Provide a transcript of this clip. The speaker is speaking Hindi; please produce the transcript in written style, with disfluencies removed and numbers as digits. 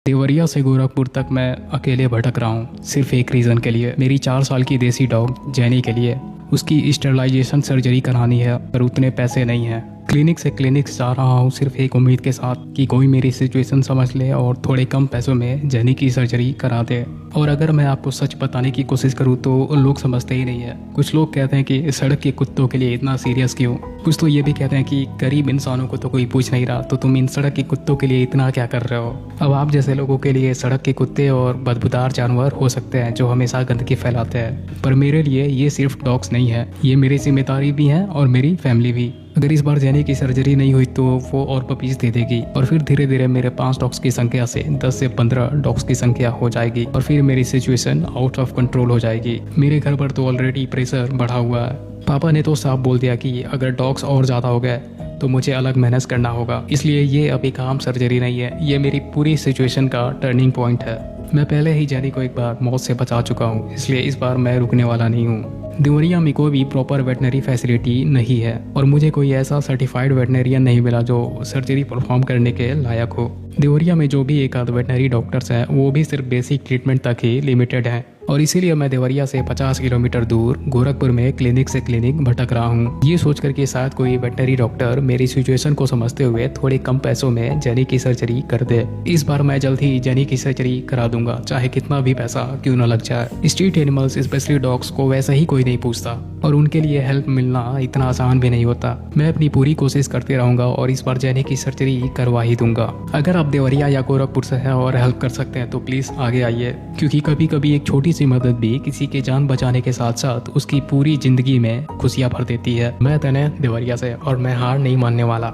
देवरिया से गोरखपुर तक मैं अकेले भटक रहा हूँ, सिर्फ एक रीज़न के लिए। मेरी 4 साल की देसी डॉग जैनी के लिए उसकी स्टरलाइजेशन सर्जरी करानी है, पर उतने पैसे नहीं हैं। क्लिनिक से क्लिनिक जा रहा हूँ सिर्फ एक उम्मीद के साथ कि कोई मेरी सिचुएशन समझ ले और थोड़े कम पैसों में जैनी की सर्जरी करा दे। और अगर मैं आपको सच बताने की कोशिश करूँ तो लोग समझते ही नहीं है। कुछ लोग कहते हैं कि सड़क के कुत्तों के लिए इतना सीरियस क्यों। कुछ तो ये भी कहते हैं कि गरीब इंसानों को तो कोई पूछ नहीं रहा, तो तुम इन सड़क के कुत्तों के लिए इतना क्या कर रहे हो। अब आप जैसे लोगों के लिए सड़क के कुत्ते और बदबूदार जानवर हो सकते हैं जो हमेशा गंदगी फैलाते हैं, पर मेरे लिए ये सिर्फ डॉग्स नहीं है, ये मेरी जिम्मेदारी भी है और मेरी फैमिली भी। अगर इस बार जैनी की सर्जरी नहीं हुई तो वो और पपीज दे देगी और फिर धीरे धीरे मेरे 5 डॉग्स की संख्या से 10 से 15 डॉग्स की संख्या हो जाएगी और फिर मेरी सिचुएशन आउट ऑफ कंट्रोल हो जाएगी। मेरे घर पर तो ऑलरेडी प्रेशर बढ़ा हुआ है। पापा ने तो साफ बोल दिया कि अगर डॉग्स और ज़्यादा हो गए तो मुझे अलग मेहनत करना होगा। इसलिए ये अब एक आम सर्जरी नहीं है, ये मेरी पूरी सिचुएशन का टर्निंग पॉइंट है। मैं पहले ही जैनी को एक बार मौत से बचा चुका हूँ, इसलिए इस बार मैं रुकने वाला नहीं हूँ। देवरिया में कोई भी प्रॉपर वेटनरी फैसिलिटी नहीं है और मुझे कोई ऐसा सर्टिफाइड वेटनरियन नहीं मिला जो सर्जरी परफॉर्म करने के लायक हो। देवरिया में जो भी एक आध वेटनरी डॉक्टर्स हैं वो भी सिर्फ बेसिक ट्रीटमेंट तक ही लिमिटेड हैं और इसीलिए मैं देवरिया से 50 किलोमीटर दूर गोरखपुर में क्लिनिक से क्लिनिक भटक रहा हूँ, ये सोचकर कि शायद कोई वेटनरी डॉक्टर मेरी सिचुएशन को समझते हुए थोड़े कम पैसों में जैनी की सर्जरी कर दे। इस बार मैं जल्द ही जैनी की सर्जरी करा दूंगा, चाहे कितना भी पैसा क्यों न लग जाए। स्ट्रीट एनिमल्स स्पेशली डॉग्स को वैसे ही कोई नहीं पूछता और उनके लिए हेल्प मिलना इतना आसान भी नहीं होता। मैं अपनी पूरी कोशिश करते रहूंगा और इस बार जैनी की सर्जरी करवा ही दूंगा। अगर आप देवरिया या गोरखपुर से हैं और हेल्प कर सकते हैं तो प्लीज आगे आइए, क्योंकि कभी कभी एक छोटी सी मदद भी किसी की जान बचाने के साथ साथ उसकी पूरी जिंदगी में खुशियां भर देती है। मैं तने देवरिया से और मैं हार नहीं मानने वाला।